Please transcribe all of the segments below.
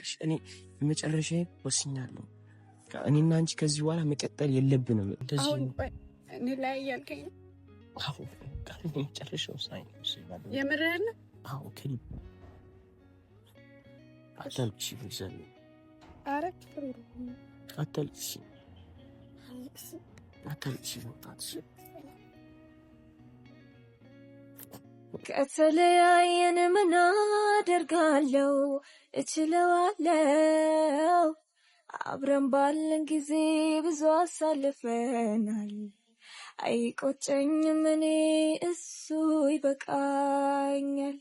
እባክሽ እኔ መጨረሻዬ ወስኛለሁ። እኔና አንቺ ከዚህ በኋላ መቀጠል የለብንም። እንደዚህ እኔ ላይ ያልከኝ አዎ ቃል መጨረሻው ሳይ ነው የምርህን? አዎ ከሊብ አታልቅሽ ይዘል አረክ አታልቅሽ አታልቅሽ ወጣሽ ከተለያየን ምን አደርጋለሁ እችለዋለሁ አብረን ባለን ጊዜ ብዙ አሳልፈናል አይቆጨኝም እኔ እሱ ይበቃኛል።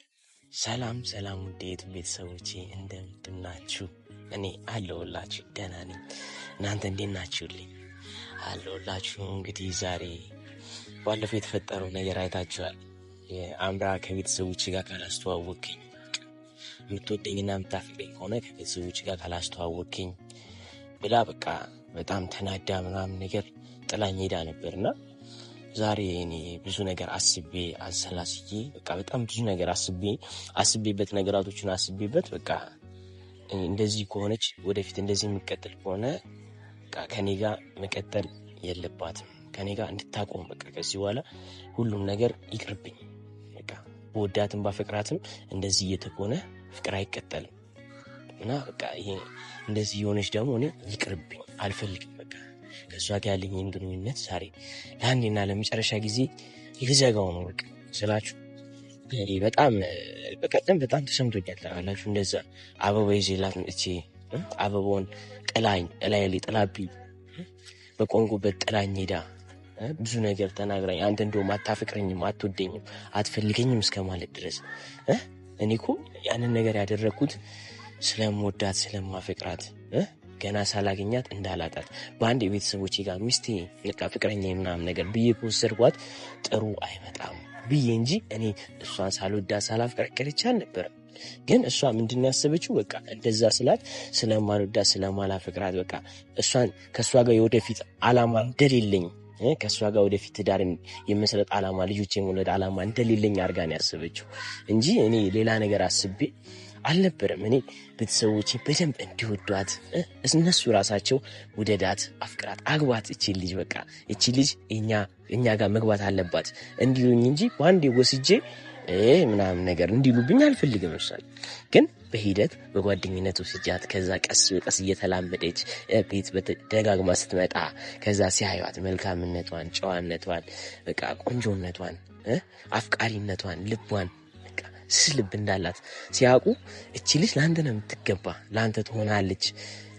ሰላም ሰላም ውዴት ቤተሰቦቼ እንደምን ናችሁ? እኔ አለሁላችሁ ደህና ነኝ። እናንተ እንዴት ናችሁልኝ? አለሁላችሁ። እንግዲህ ዛሬ ባለፈው የተፈጠረው ነገር አይታችኋል። የአምራ ከቤተሰቦች ጋር ካላስተዋወቅኝ የምትወደኝና የምታፈቅረኝ ከሆነ ከቤተሰቦች ጋር ካላስተዋወቅኝ ብላ በቃ በጣም ተናዳ ምናምን ነገር ጥላኝ ሄዳ ነበርና ዛሬ እኔ ብዙ ነገር አስቤ አሰላስዬ በቃ በጣም ብዙ ነገር አስቤበት ነገራቶችን አስቤበት በቃ እንደዚህ ከሆነች ወደፊት እንደዚህ የሚቀጥል ከሆነ በቃ ከኔ ጋር መቀጠል የለባትም። ከኔ ጋር እንድታቆም በቃ ከዚህ በኋላ ሁሉም ነገር ይቅርብኝ። በቃ በወዳትም ባፈቅራትም እንደዚህ እየተኮነ ፍቅር አይቀጠልም እና በቃ ይሄ እንደዚህ የሆነች ደግሞ እኔ ይቅርብኝ አልፈልግም። በቃ ከሷ ጋር ያለኝን ግንኙነት ዛሬ ለአንዴና ለመጨረሻ ጊዜ ልዘጋው ነው። በቃ ስላችሁ በጣም በቀደም በጣም ተሰምቶኛል ታውቃላችሁ። እንደዛ አበባ ይዤላት መጥቼ አበባውን ጥላኝ ላይ ጥላብኝ በቆንቁበት ጥላኝ ሄዳ ብዙ ነገር ተናግራኝ አንተ እንደውም አታፈቅረኝም፣ አትወደኝም፣ አትፈልገኝም እስከ ማለት ድረስ እኔ እኮ ያንን ነገር ያደረግኩት ስለምወዳት ስለማፈቅራት ገና ሳላገኛት እንዳላጣት በአንድ የቤተሰቦቼ ጋር ሚስቴ በቃ ፍቅረኛ ምናምን ነገር ብዬ ከወሰድኳት ጥሩ አይመጣም ብዬ እንጂ እኔ እሷን ሳልወዳት ሳላፈቅራት ቀርቼ አልነበረም። ግን እሷ ምንድን ያሰበችው በቃ እንደዛ ስላት ስለማልወዳት ስለማላፈቅራት በቃ እሷን ከእሷ ጋር የወደፊት አላማ እንደሌለኝ ከእሷ ጋር ወደፊት ትዳርን የመሰረት አላማ ልጆች የመውለድ አላማ እንደሌለኝ አድርጋ ነው ያሰበችው እንጂ እኔ ሌላ ነገር አስቤ አልነበረም። እኔ ቤተሰቦቼ በደንብ እንዲወዷት እነሱ ራሳቸው ውደዳት፣ አፍቅራት፣ አግባት እቺ ልጅ በቃ እቺ ልጅ እኛ ጋር መግባት አለባት እንዲሉኝ እንጂ በአንዴ ወስጄ ምናምን ነገር እንዲሉብኝ አልፈልግም። እሷን ግን በሂደት በጓደኝነት ወስጃት ከዛ ቀስ በቀስ እየተላመደች ቤት ደጋግማ ስትመጣ ከዛ ሲያዩት መልካምነቷን፣ ጨዋነቷን፣ በቃ ቆንጆነቷን፣ አፍቃሪነቷን፣ ልቧን ስልብ እንዳላት ሲያውቁ እቺ ልጅ ለአንተ ነው የምትገባ ለአንተ ትሆናለች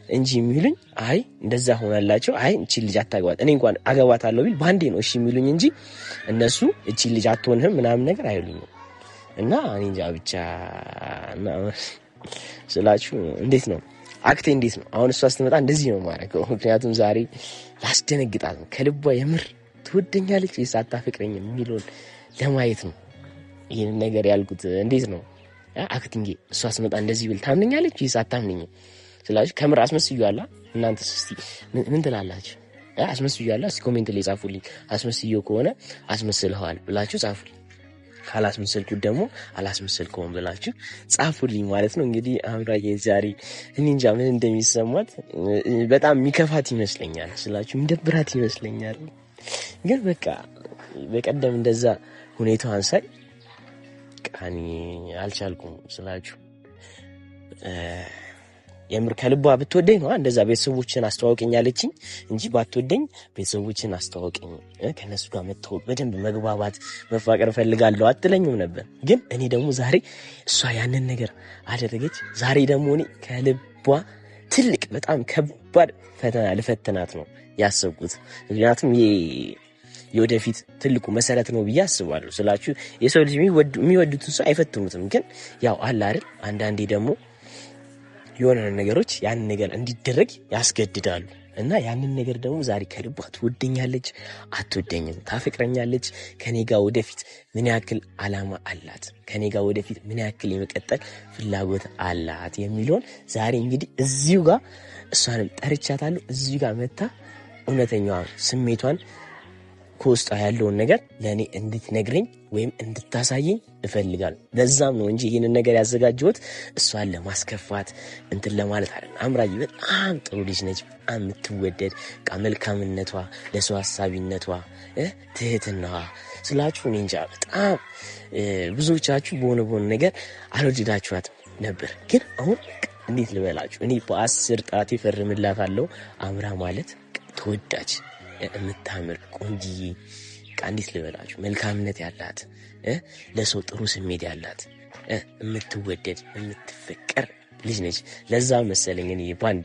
እንጂ የሚሉኝ አይ እንደዛ ሆናላቸው አይ እቺ ልጅ አታግባት እኔ እንኳን አገባታለሁ ቢል ባንዴ ነው እሺ የሚሉኝ እንጂ እነሱ እቺ ልጅ አትሆንህም ምናምን ነገር አይሉኝም። እና እኔ እንጃ ብቻ ስላችሁ እንዴት ነው አክቴ እንዴት ነው አሁን እሷ ስትመጣ እንደዚህ ነው ማረገው። ምክንያቱም ዛሬ ላስደነግጣት ነው ከልቧ የምር ትወደኛለች ወይስ አታፈቅረኝም የሚለውን ለማየት ነው ይሄን ነገር ያልኩት። እንዴት ነው አክቲንጌ እሷ ስትመጣ እንደዚህ ብል ታምነኛለች ወይስ አታምነኝም ስላችሁ ከምር አስመስዩአላ። እናንተስ እስቲ ምን ትላላችሁ? አስመስዩአላ? እስቲ ኮሜንት ላይ ጻፉልኝ። አስመስዩ ከሆነ አስመስልኸዋል ብላችሁ ጻፉልኝ፣ ካላስመሰልኩት ደግሞ አላስመሰልከውም ብላችሁ ጻፉልኝ ማለት ነው። እንግዲህ አምራዬ ዛሬ እኔ እንጃ ምን እንደሚሰማት በጣም የሚከፋት ይመስለኛል ስላችሁ የሚደብራት ይመስለኛል። ግን በቃ በቀደም እንደዛ ሁኔታዋን ሳይ ቃኒ አልቻልኩም ስላችሁ የምር ከልቧ ብትወደኝ ነው እንደዛ ቤተሰቦችን አስተዋውቀኝ ያለችኝ እንጂ ባትወደኝ ቤተሰቦችን አስተዋውቀኝ ከነሱ ጋር መተዋወቅ በደንብ መግባባት መፋቀር ፈልጋለሁ አትለኝም ነበር። ግን እኔ ደግሞ ዛሬ እሷ ያንን ነገር አደረገች። ዛሬ ደግሞ እኔ ከልቧ ትልቅ በጣም ከባድ ፈተና ልፈትናት ነው ያሰብኩት። ምክንያቱም የወደፊት ትልቁ መሰረት ነው ብዬ አስባለሁ ስላችሁ የሰው ልጅ የሚወዱትን ሰው አይፈትኑትም። ግን ያው አለ አይደል አንዳንዴ ደግሞ የሆነ ነገሮች ያንን ነገር እንዲደረግ ያስገድዳሉ። እና ያንን ነገር ደግሞ ዛሬ ከልቧ ትወደኛለች አትወደኝም፣ ታፈቅረኛለች፣ ከኔ ጋር ወደፊት ምን ያክል አላማ አላት፣ ከኔ ጋር ወደፊት ምን ያክል የመቀጠል ፍላጎት አላት የሚለውን ዛሬ እንግዲህ እዚሁ ጋር እሷንም ጠርቻታለሁ። እዚሁ ጋር መታ እውነተኛዋ ስሜቷን ከውስጧ ያለውን ነገር ለእኔ እንድትነግረኝ ወይም እንድታሳየኝ እፈልጋለሁ። ለዛም ነው እንጂ ይህንን ነገር ያዘጋጀሁት እሷን ለማስከፋት እንትን ለማለት አይደለም። አምራዬ በጣም ጥሩ ልጅ ነች። በጣም የምትወደድ መልካምነቷ፣ ለሰው ሀሳቢነቷ፣ ትህትናዋ ስላችሁ እኔ እንጃ በጣም ብዙዎቻችሁ በሆነ ነገር አልወደዳችኋትም ነበር። ግን አሁን እንዴት ልበላችሁ እኔ በ10 ጣቴ ፈርምላታለሁ። አምራ ማለት ተወዳጅ፣ የምታምር ቆንጂዬ፣ እንዴት ልበላችሁ መልካምነት ያላት፣ ለሰው ጥሩ ስሜት ያላት፣ የምትወደድ የምትፈቀር ልጅ ነች። ለዛ መሰለኝ እኔ ባንዴ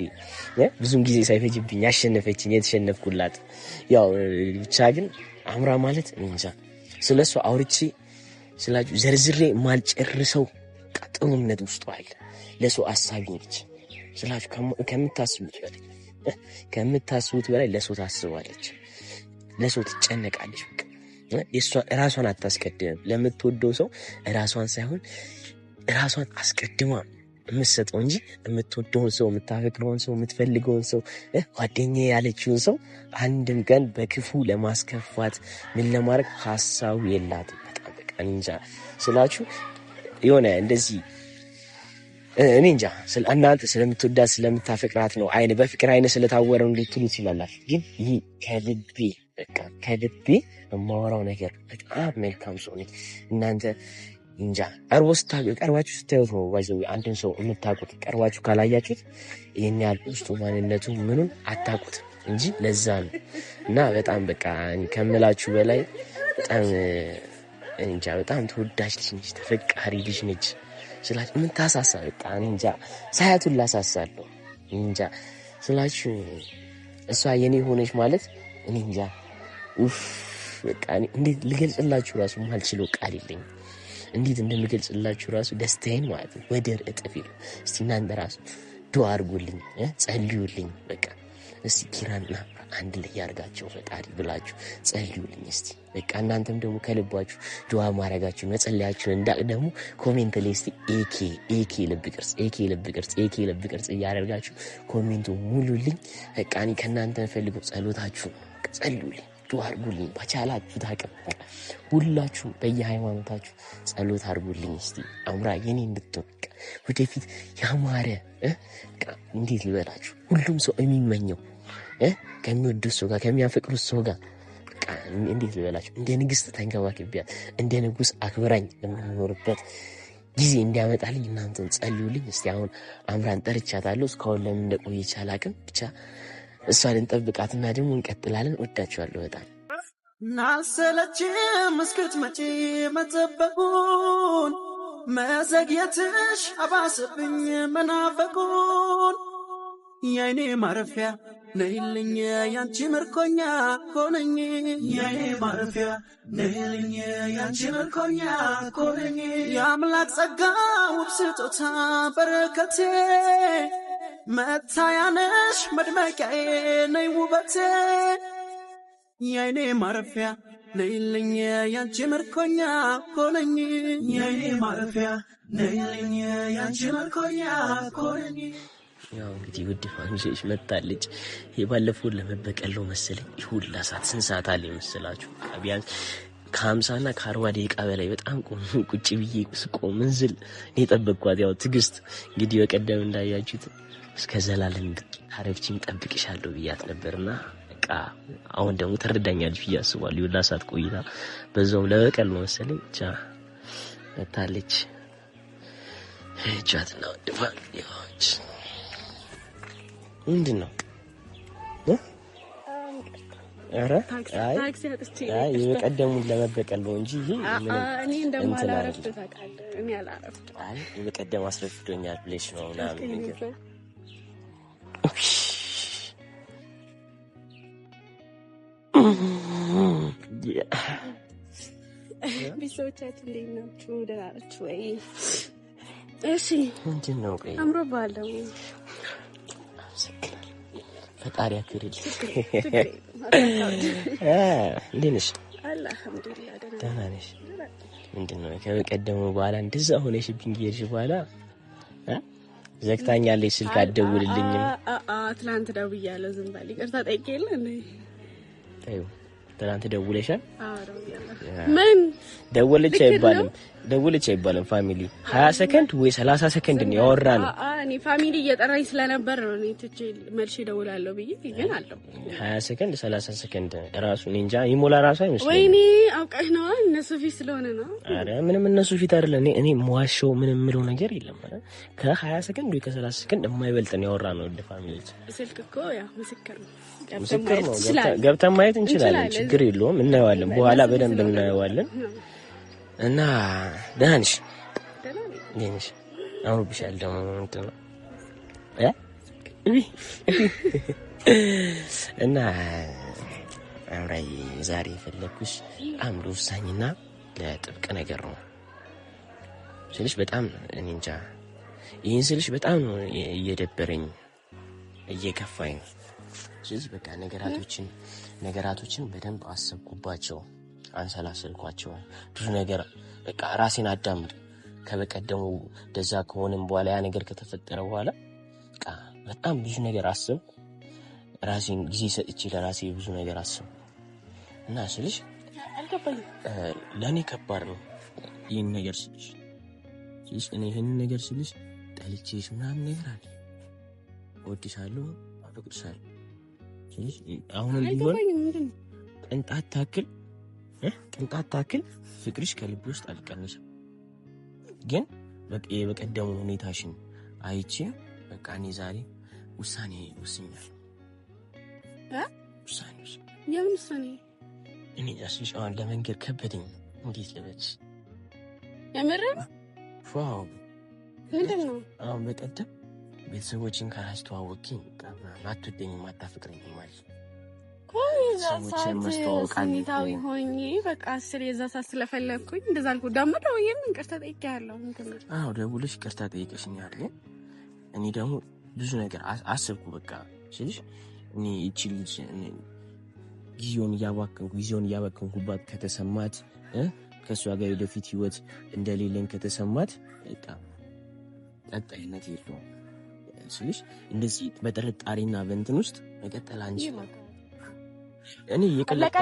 ብዙም ጊዜ ሳይፈጅብኝ ያሸነፈችኝ የተሸነፍኩላት። ያው ብቻ ግን አምራ ማለት እንጃ ስለሷ አውርቼ ስላችሁ ዘርዝሬ ማልጨርሰው ጥሩነት ውስጥ አለ። ለሰው አሳቢ ነች ስላችሁ ከምታስቡት በላይ ለሰው ታስባለች፣ ለሰው ትጨነቃለች። ራሷን አታስቀድምም። ለምትወደው ሰው ራሷን ሳይሆን ራሷን አስቀድማ የምትሰጠው እንጂ የምትወደውን ሰው፣ የምታፈቅረውን ሰው፣ የምትፈልገውን ሰው፣ ጓደኛዬ ያለችውን ሰው አንድም ቀን በክፉ ለማስከፋት ምን ለማድረግ ሀሳቡ የላትም። በጣም በቃ እንጃ ስላችሁ የሆነ እንደዚህ እኔ እንጃ እናንተ ስለምትወዳት ስለምታፈቅራት ነው በፍቅር አይነ ስለታወረው ልትሉ ትችላላችሁ። ግን ይህ ከልቤ የማወራው ነገር በጣም መልካም ሰው ነች። እናንተ እንጃ ቀርባችሁ ስታዩት ነው ባይዘው አንድን ሰው የምታውቁት። ቀርባችሁ ካላያችሁት ይህን ያህል ውስጡ ማንነቱ ምኑን አታውቁት እንጂ ለዛ ነው። እና በጣም በቃ ከምላችሁ በላይ በጣም እንጃ በጣም ተወዳጅ ልጅ ነች፣ ተፈቃሪ ልጅ ነች ስላችሁ የምታሳሳ በቃ እንጃ ሳያቱን ላሳሳለሁ እንጃ ስላችሁ እሷ የኔ ሆነች ማለት እኔ እንጃ በቃ እንዴት ልገልጽላችሁ ራሱ ማልችለው ቃል የለኝም። እንዴት እንደምገልጽላችሁ ራሱ ደስታዬን ማለት ነው ወደር እጥፍ ይለው። እስቲ እናንተ ራሱ ዱዓ አድርጉልኝ፣ ጸልዩልኝ። በቃ እስቲ ኪራና አንድ ላይ ያርጋቸው ፈጣሪ ብላችሁ ጸልዩልኝ እስቲ። በቃ እናንተም ደግሞ ከልባችሁ ዱዓ ማድረጋችሁን መጸለያችሁን እንዳቅ ደግሞ ኮሜንት ላይ እስቲ ኤኬ ልብ ቅርጽ እያደረጋችሁ ኮሜንቱ ሙሉልኝ። በቃ እኔ ከእናንተ ፈልገው ጸሎታችሁ ጸልዩልኝ፣ ዱዓ አድርጉልኝ። በቻላችሁ ታቅም ሁላችሁም በየሃይማኖታችሁ ጸሎት አድርጉልኝ እስቲ። አምራ የኔ እንድትሆን ወደፊት ያማረ እንዴት ልበላችሁ ሁሉም ሰው የሚመኘው ከሚወዱት ሰው ጋር ከሚያፈቅሩት ሰው ጋር እንዴት ልበላችሁ እንደ ንግስት ተንከባክቢያት እንደ ንጉስ አክብራኝ የምንኖርበት ጊዜ እንዲያመጣልኝ እናንተን ጸልዩልኝ እስቲ። አሁን አምራን ጠርቻታለሁ። እስካሁን ለምን እንደቆየች አላውቅም። ብቻ እሷን እንጠብቃትና ደግሞ እንቀጥላለን። ወዳችኋለሁ በጣም። ናሰለችም እስክትመጪ መጠበቁን መዘግየትሽ አባሰብኝ መናፈቁን የኔ ማረፊያ ነይልኝ ያንቺ ምርኮኛ ኮነኝ የኔ ማረፊያ ነይልኝ ያንቺ ምርኮኛ ኮነኝ የአምላክ ጸጋ ውብ ስጦታ በረከቴ መታያነሽ መድመቂያዬ ነይ ውበቴ የኔ ማረፊያ ነይልኝ ያንቺ ምርኮኛ ኮነኝ የኔ ማረፊያ ነይልኝ ያንቺ ምርኮኛ ኮነኝ። ያው እንግዲህ ውድ ፋሚሊዎች መጣለች። የባለፈውን ለመበቀል ነው መሰለኝ። ይሁላ ስንት ሰዓት አለ መሰላችሁ? ቢያንስ ከ50 እና ከ40 ደቂቃ በላይ በጣም ቁጭ ብዬ ስቆም እንዝል የጠበቅኳት ያው ትግስት እንግዲህ በቀደም እንዳያችሁት እስከ ዘላለም አረፍቺም ጠብቅሻለሁ ብያት ነበርና በቃ አሁን ደግሞ ተረዳኛለች ብዬ አስባለሁ። ይሁላ ሰዓት ቆይታ በዛውም ለበቀል ነው መሰለኝ ብቻ መጣለች። ቻትና ውድ ፋሚሊዎች ምንድን ነው? ኧረ አይ የቀደሙን ለመበቀል ነው እንጂ ይሄ እኔ እንደማላረፍድ ታውቃለህ። እኔ አላረፍድ። አይ በቀደም አስረፍዶኛል ብለሽ ነው ምናምን ነገር ቤተሰቦቻችን እንዴት ናችሁ? ደህና ናችሁ ወይ? እሺ ምንድን ነው? ቆይ አምሮብሃል ደግሞ ፈጣሪ ያክብርልኝ። እንዴት ነሽ? አልሐምዱሊላህ ደህና ነሽ? ምንድን ነው ከበቀደሙ በኋላ እንደዛ ሆነሽብኝ ሄድሽ በኋላ ዘግታኛለች። ስልክ አትደውልልኝም። ትናንት ደውያለሁ። ዝም በል ይቅርታ ጠይቄ የለ እንዴ? ትናንት ደውለሻል? ምን ደውለች አይባልም ፋሚሊ 20 ሰከንድ ወይ 30 ሰከንድ ነው ያወራነው። እኔ ፋሚሊ እየጠራኝ ስለነበር ነው እኔ ትቼ መልሼ ደውላለሁ ብዬ ግን አለው 20 ሰከንድ 30 ሰከንድ ራሱ እንጃ ይሞላ ራሱ አይመስልም። ወይኔ አውቀህ ነው እነሱ ፊት ስለሆነ ነው። አረ ምንም እነሱ ፊት አይደለም። እኔ መዋሸው ምንም ምለው ነገር የለም። ከ20 ሰከንድ ወይ ከ30 ሰከንድ የማይበልጥ ነው ያወራነው። እንደ ፋሚሊ ስልክ እኮ ያው ምስክር ነው። ገብተን ማየት እንችላለን። ችግር የለውም። እናየዋለን፣ በኋላ በደንብ እናየዋለን። እና ደህና ነሽ? ነሽ? አውርብሻል ደግሞ እንትን ነው እና አምራይ ዛሬ የፈለኩሽ በጣም ለውሳኝና ለጥብቅ ነገር ነው ስልሽ በጣም እኔ እንጃ ይሄን ስልሽ በጣም ነው እየደበረኝ እየከፋኝ ነው። ስለዚህ በቃ ነገራቶችን በደንብ አሰብኩባቸው፣ አንሰላሰልኳቸው። ብዙ ነገር በቃ ራሴን አዳምጥ ከበቀደሙ ደዛ ከሆነም በኋላ ያ ነገር ከተፈጠረ በኋላ በቃ በጣም ብዙ ነገር አሰብኩ። ራሴን ጊዜ ሰጥቼ ለራሴ ብዙ ነገር አሰብኩ እና ስልሽ ለእኔ ከባድ ነው ይህን ነገር ስልሽ እኔ ይህን ነገር ስልሽ ጠልቼሽ ምናምን ነገር አለ እወድሻለሁ፣ አፈቅርሻለሁ ስልሽ አሁን ቢሆን ቅንጣት ታክል ፍቅርሽ ከልብ ውስጥ አልቀነሰም። ግን በቀደሙ ሁኔታሽን አይቼ በቃ እኔ ዛሬ ውሳኔ ወስኛለሁ። የምን ውሳኔ? እኔ ያስልሽ አሁን ለመንገር ከበደኝ። እንዴት ልበልሽ? የምርም ዋው ምንድን ነው? አሁን በቀደም ቤተሰቦችን ካላስተዋወቅኝ አትወደኝም አታፍቅረኝም ማለት ስሜታዊ ሆኜ በቃ የዛ ሰዓት ስለፈለግኩኝ እንደዛ አልኩ። ደግሞ ደውዬም ይቅርታ ጠይቄያለሁ። አዎ ደውለሽ ይቅርታ ጠይቀሽኛል። ግን እኔ ደግሞ ብዙ ነገር አሰብኩ። በቃ ስልሽ እኔ እቺ ልጅ ጊዜውን እያባከንኩባት ከተሰማት ከእሷ ጋር ወደፊት ህይወት እንደሌለን ከተሰማት በቃ ቀጣይነት የለውም ስልሽ እንደዚህ በጥርጣሬና በእንትን ውስጥ መቀጠል አንችልም። እኔ እየቀለድኩ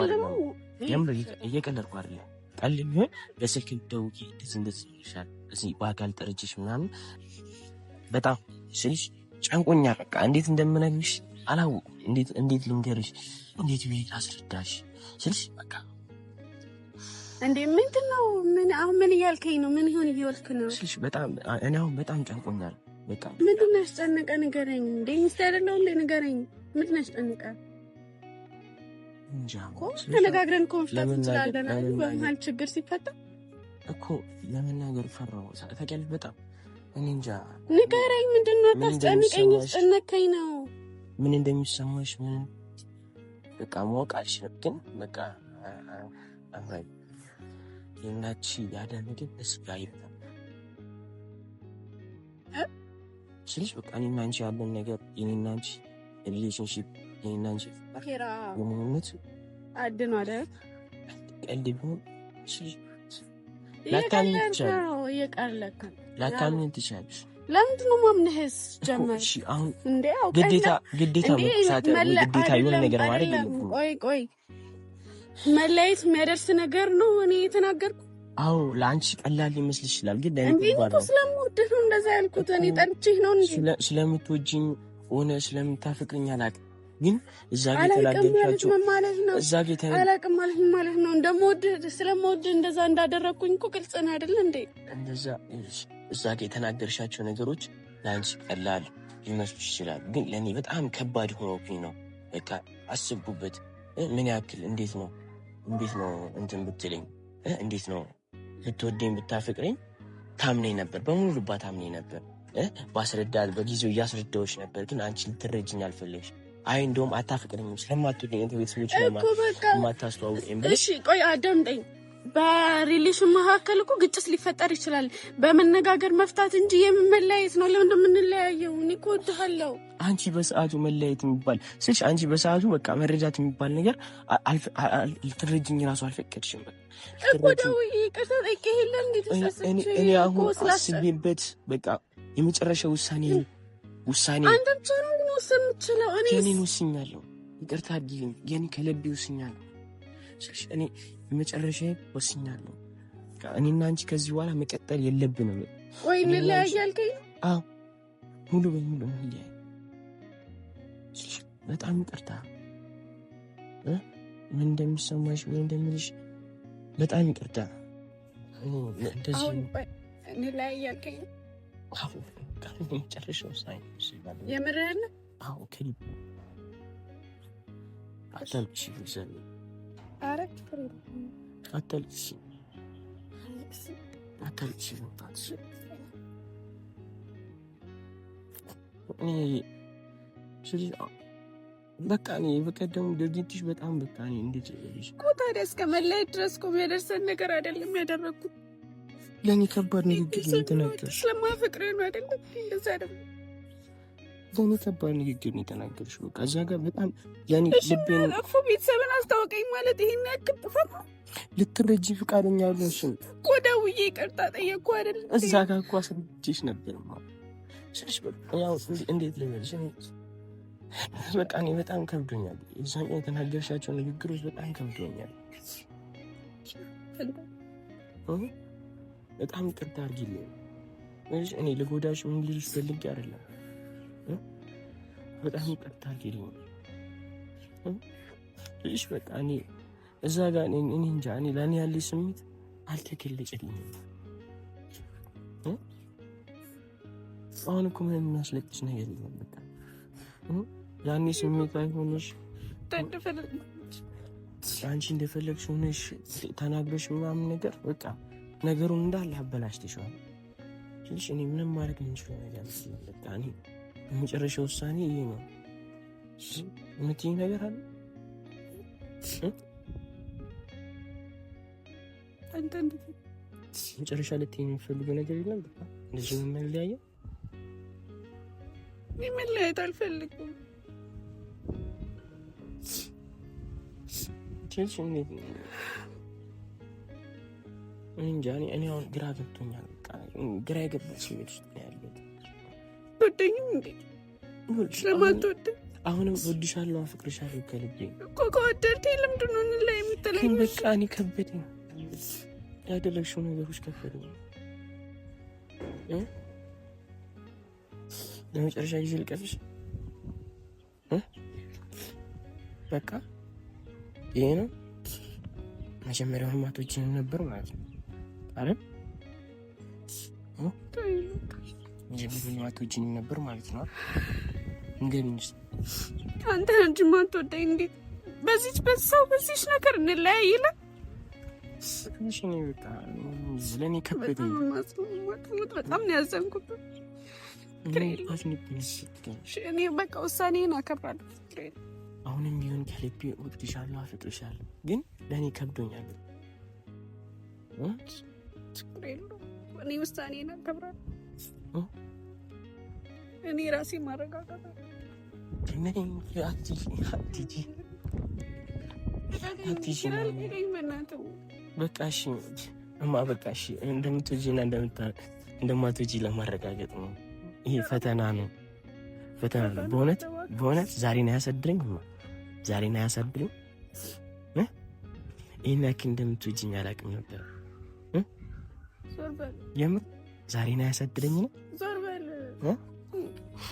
አይደለም። ቀልድ ቢሆን በስልክ ደውዬ እንደዚህ ይሻል እዚህ በአካል ጠርቼሽ ምናምን በጣም ስልሽ ጨንቆኛል። በቃ እንዴት እንደምነግርሽ አላውቅም። እንዴት ልንገርሽ፣ እንዴት ብዬ ላስረዳሽ ስልሽ በቃ እንዴ ምንድን ነው? ምን እያልከኝ ነው? ምን ይሆን እያልክ ነው ስልሽ በጣም እኔ አሁን በጣም ጨንቆኛል። በቃ ምንድን ነው ያስጨነቀ? ንገረኝ። እንዴ ሚስት አይደለሁ እንዴ? ንገረኝ። ምንድን ነው ያስጨነቀ? ተነጋግረን ኮንፍሊክት እንችላለን አይደል? በመሀል ችግር ሲፈጠር እኮ ለመናገር ፈራሁ። ታውቂያለሽ በጣም እኔ እንጃ። ንገረኝ። ምንድን ነው አታስጨንቀኝ። ያስጨነቀኝ ነው። ምን እንደሚሰማሽ ምን በቃ ማወቅ አልችልም። ግን በቃ አምራይ የናቺ ያደረገ እስጋ ይበጣል ስልሽ በቃ እኔና አንቺ ያለን ነገር የኔና አንቺ ሪሌሽንሺፕ የኔና አንቺ የምንነት አድኖ አይደል? ቀልድ ቢሆን ስልሽ ላታምን ትችያለሽ። ለምንድን ነው ማምነህስ ጀመር? እሺ አሁን እንዴ ግዴታ መሳተ ግዴታ የሆነ ነገር ማድረግ የለብንም። ቆይ መለየት የሚያደርስ ነገር ነው እኔ የተናገርኩ። አዎ ለአንቺ ቀላል ይመስል ይችላል፣ ግን ለኔ ከባድ ነው። ስለምወድህ ነው እንደዛ ያልኩት። እኔ ጠልቼህ ነው እንጂ ስለምትወጂኝ ሆነ ስለምታፈቅሪኝ አላውቅም። ግን እዛ ጋር ተላገኛችሁ እዛ ጋር አላውቅም ማለት ነው። እንደምወድህ ስለምወድህ እንደዛ እንዳደረኩኝ እኮ ግልጽ ነው አይደል እንዴ? እንደዛ እዛ ጋር የተናገርሻቸው ነገሮች ለአንቺ ቀላል ሊመስሉሽ ይችላል፣ ግን ለኔ በጣም ከባድ ሆኖብኝ ነው። በቃ አስቡበት። ምን ያክል እንዴት ነው እንትን ብትለኝ እንዴት ነው ብትወደኝ ብታፈቅረኝ ታምነኝ ነበር፣ በሙሉ ልባ ታምነኝ ነበር። ባስረዳት በጊዜው እያስረዳዎች ነበር፣ ግን አንቺ ልትረጅኝ አልፈለግሽ። አይ እንደውም አታፈቅረኝም ስለማትወደኝ እንትን ቤተሰቦች ለማታስተዋውቀኝ ብለሽ። እሺ ቆይ አዳምጠኝ። በሪሌሽን መካከል እኮ ግጭት ሊፈጠር ይችላል። በመነጋገር መፍታት እንጂ የምንለያየት ነው። ለምን እንደምንለያየው? እኔ እኮ እወድሃለሁ። አንቺ በሰዓቱ መለያየት የሚባል ስልሽ አንቺ በሰዓቱ በቃ መረጃት የሚባል ነገር ልትረጅኝ ራሱ አልፈቀድሽም። እኮ ደውዬ ይቅርታ ጠይቄህ የለ እንዴት ተሳስቼ እኔ አሁን አስቤበት በቃ የመጨረሻ ውሳኔ አንተ ብቻ ነው ግን ወሰን የምትችለው። እኔን ወስኛለሁ። ይቅርታ አድርጊልኝ። የኔ ከልቤ ወስኛለሁ። እኔ የመጨረሻ ወስኛለሁ። እኔና አንቺ ከዚህ በኋላ መቀጠል የለብንም። ወይ እንለያይ አልከኝ? አዎ ሙሉ በሙሉ እንለያይ። በጣም ይቅርታ ምን እንደሚሰማሽ ምን እንደምልሽ በጣም ይቅርታ። እንደዚህ እንለያይ አልከኝ? አዎ የመጨረሻው ውሳኔ የምርህን? አዎ ከልብ አታልቅሽ ይዘል አረክ አታልቅሽ አታልቅሽ ወጣች በቃ እኔ በቀደሙ ድርጊትሽ በጣም በቃ እኔ እንዴት ልሽ እኮ ታዲያ እስከ መለየት ድረስ እኮ የሚያደርሰን ነገር አይደለም ያደረኩት። ለእኔ ከባድ ንግግር ነው የተናገርሽ። ስለማፈቅርህ ነው አይደለም? እንደዛ አይደለም። ለእኔ ከባድ ንግግር ነው የተናገርሽ። በቃ እዛ ጋር በጣም ያኔ ልቤን እኮ ቤተሰብን አስታወቀኝ ማለት ይሄን ያክል ጥፋት ነው? ልትረጂ ፍቃደኛ ያለሽን እኮ ደውዬ ይቅርታ ጠየቅኩ አይደለም? እዛ ጋር እኮ አስረጅሽ ነበር ማለት ስለሽ በቃ ያው እንዴት ልበልሽ በቃ እኔ በጣም ከብዶኛል። የዛን ቀን የተናገርሻቸው ንግግሮች በጣም ከብዶኛል። በጣም ይቅርታ አድርጊልኝ። እኔ ልጎዳሽ ምን ልልሽ ፈልጌ አይደለም። በጣም ይቅርታ አድርጊልኝ። እሺ በቃ እኔ እዛ ጋር እኔ እንጃ እኔ ለእኔ ያለኝ ስሜት አልተገለጸልኝም። አሁን እኮ ምንም የሚያስለቅስ ነገር የለም። በቃ ያኔ ስሜት አይሆንሽ አንቺ እንደፈለግሽ ሆነሽ ተናግረሽ ምናምን ነገር በቃ ነገሩን እንዳለ አበላሽተሽዋል። ትንሽ እኔ ምንም ማድረግ የምንችለው ነገር በቃ እኔ የመጨረሻ ውሳኔ ይሄ ነው። የምትይኝ ነገር አለ? መጨረሻ ልትይኝ የሚፈልገው ነገር የለም? በቃ እንደዚህ ነው የምንለያየው? እኔ መለያየት አልፈልግም። ትንሽ እንጃ እኔ አሁን ግራ ገብቶኛል። በቃ ግራ የገባኝ ስሜት ውስጥ ነው ያለሁት። ወደኝም እንዴ ስለማትወደኝ አሁንም ወድሻለሁ፣ አፍቅርሻለሁ ከልቤ እኮ። ከወደድከኝ ለምንድን ነው እንለያይ የምትለኝ? በቃ እኔ ከበደኝ፣ ያደረግሽው ነገሮች ከበደኝ። ለመጨረሻ ጊዜ ልቀፍሽ በቃ ይሄ ነው። መጀመሪያውን ማቶችን ነበር ማለት ነው አይደል? መጀመሪያውን ማቶችን ነበር ማለት ነው። እንገኝስ አንተ እንጂ ማትወደኝ እንዴት በዚች በሰው በዚች ነገር እንለያይ ይላል? ትንሽ ነው በቃ ለኔ ከበደኝ። በጣም ነው ያዘንኩት። እኔ በቃ ውሳኔን አከብራለሁ። አሁንም ቢሆን ከልቤ እወድሻለሁ፣ አፈቅርሻለሁ፣ ግን ለእኔ ከብዶኛል። እኔ ውሳኔን አከብራለሁ። እኔ ራሴ ማረጋጋት በቃ እሺ እማ በቃ እሺ እንደምትወጂና እንደማትወጂ ለማረጋገጥ ነው። ይሄ ፈተና ነው፣ ፈተና ነው። በእውነት ዛሬን አያሳድረኝ ዛሬን አያሳድረኝ። ይህን ያክል እንደምትወጂኝ አላውቅም ነበር። የምር ዛሬን አያሳድረኝ ነው።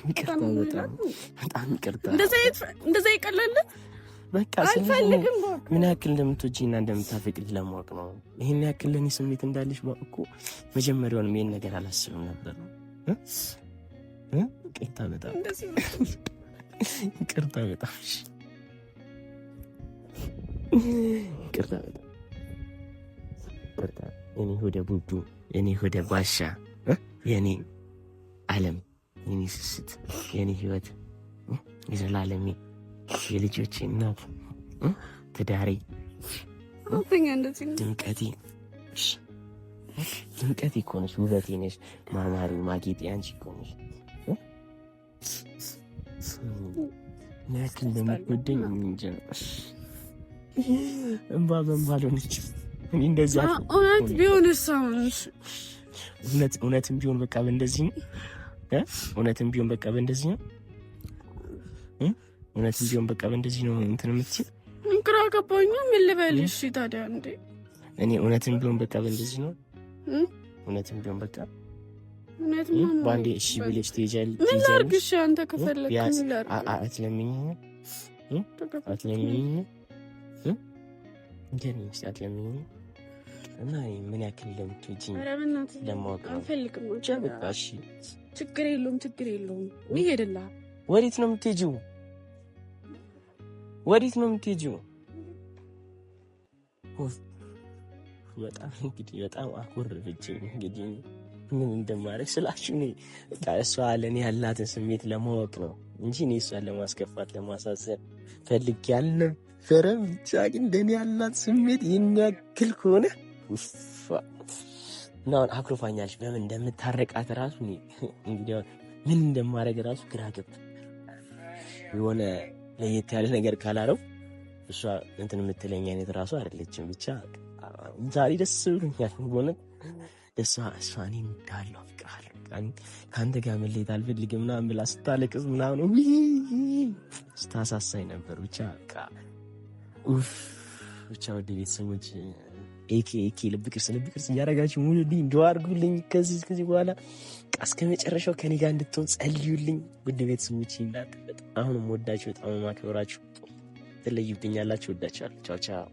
ይቅርታ፣ በጣም ይቅርታ። እንደዛ ይቀላል። በቃ አልፈልግም። ምን ያክል እንደምትወጂኝና እንደምታፈቅሪ ለማወቅ ነው። ይሄን ያክል ለኔ ስሜት እንዳለሽ ባውቅ እኮ መጀመሪያውንም ይሄን ነገር አላስብም ነበር። ይቅርታ በጣም ይቅርታ፣ በጣም ይቅርታ፣ በጣም ይቅርታ። የኔ ሆደ ቡዱ፣ የኔ ሆደ ባሻ፣ የኔ ዓለም፣ የኔ ስስት፣ የኔ ህይወት፣ የዘላለሜ፣ የልጆቼ እናት፣ ትዳሬ፣ ድምቀቴ፣ ድምቀቴ እኮ ነሽ፣ ውበቴ ነሽ፣ ማማሪ ማጌጤ አንቺ እኮ ነሽ። ምን ያክል እንደምትወደኝ እንጃ። እንባ በእንባ ሆነች። እኔ እንደዚህ እውነት ቢሆንስ እውነትም ቢሆን በቃ በእንደዚህ ነው። እውነትም ቢሆን በቃ በእንደዚህ ነው። እውነትም ቢሆን በቃ በእንደዚህ ነው እንትን የምትይው ግራ ገባኝ። ምን ልበልሽ ታዲያ? እንዴ እኔ እውነትም ቢሆን በቃ በእንደዚህ ነው። እውነትም ቢሆን በቃ እውነትም ባንዴ እሺ ብለሽ ትሄጃለሽ። ምን ላድርግሽ? አንተ ከፈለክ ምን ላድርግ? አትለምኚኝ አትለምኚኝ እና ምን ያክል እንደምትወጂኝ ለማወቅ ነው። አልፈልግም። በቃ እሺ፣ ችግር የለውም። ይሄድልሃል። ወዴት ነው የምትሄጂው? ወዴት ነው የምትሄጂው? በጣም እንግዲህ በጣም አኮረፈችኝ። እንግዲህ ምን እንደማደርግ ስላችሁ እኔ በቃ እሷ ለእኔ ያላትን ስሜት ለማወቅ ነው እንጂ እኔ እሷን ለማስከፋት ለማሳዘን ፈልጌ አልነበረም። ብቻ ግን ለእኔ ያላት ስሜት ይህን ያክል ከሆነ እና አሁን አኩርፋኛለች። በምን እንደምታረቃት ራሱ እንግዲህ ምን እንደማደርግ ራሱ ግራ ገባ። የሆነ ለየት ያለ ነገር ካላለው እሷ እንትን የምትለኝ አይነት ራሱ አይደለችም። ብቻ ዛሬ ደስ ብሎኛል። ሆነ እሷ እኔ እንዳለው አፍቅርሃለሁ ከአንተ ጋር መለየት አልፈልግም ምናምን ብላ ስታለቅስ ምናምን ስታሳሳኝ ነበር። ብቻ ወደ ቤተሰቦች ኤኬ ልብ ቅርስ እያደረጋችሁ ሙሉልኝ፣ እንደው አድርጉልኝ። ከዚህ በኋላ እስከ መጨረሻው ከኔ ጋር እንድትሆን ጸልዩልኝ። ውድ ቤተሰቦች እናንተ በጣም ወዳችሁ፣ በጣም ማክበራችሁ። ትለዩብኛላችሁ። ወዳችኋለሁ። ቻው ቻው።